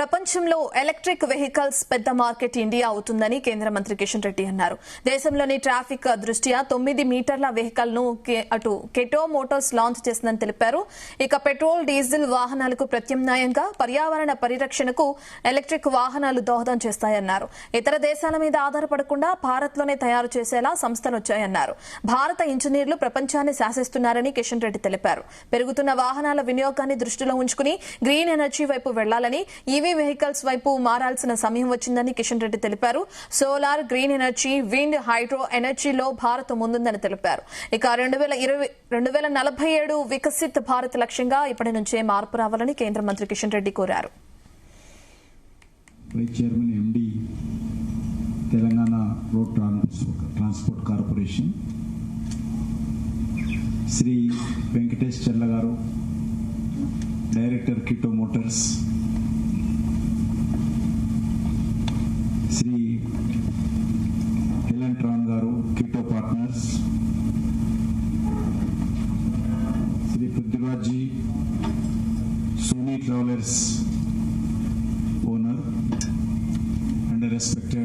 ప్రపంచంలో electric vehicles పెద్ద market India అవుతుందని కేంద్ర మంత్రి కిషన్ రెడ్డి అన్నారు. దేశంలోని ట్రాఫిక్ దృష్ట్యా 9 మీటర్ల వెహికల్ ను అటు కెటో మోటార్స్ లాంచ్ చేసిందని తెలిపారు. ఇక పెట్రోల్ డీజిల్ వాహనాలకు ప్రత్యామ్నాయంగా పర్యావరణ పరిరక్షణకు ఎలక్ట్రిక్ వాహనాలు దోహదం చేస్తాయన్నారు. ఇతర దేశాల మీద ఆధారపడకుండా భారత్ లోనే తయారు చేసేలా సంస్థలు వచ్చాయన్నారు. భారత ఇంజనీర్లు ప్రపంచాన్ని శాసిస్తున్నారని కిషన్ రెడ్డి తెలిపారు. పెరుగుతున్న వాహనాల వినియోగాన్ని దృష్టిలో ఉంచుకుని గ్రీన్ ఎనర్జీ వైపు వెళ్లాలని, ఈవీ వెహికల్స్ వైపు మారాల్సిన సమయం వచ్చిందని కిషన్ రెడ్డి తెలిపారు. Solar, green energy, wind, hydro ఎనర్జీలో భారత్ ముందుందని తెలిపారు. ఇక 2047 వికసిత్ భారత్ లక్ష్యంగా ఇప్పటి నుంచే మార్పు రావాలని కేంద్ర మంత్రి కిషన్ రెడ్డి కోరారు. Chairman MD Telangana road transport corporation Shri Venkatesh Chella గారు, director Kito Motors, Shri Helen Tran గారు, Kito Partners, Shri Prithviraj ji, Sony Travellers owner, and respected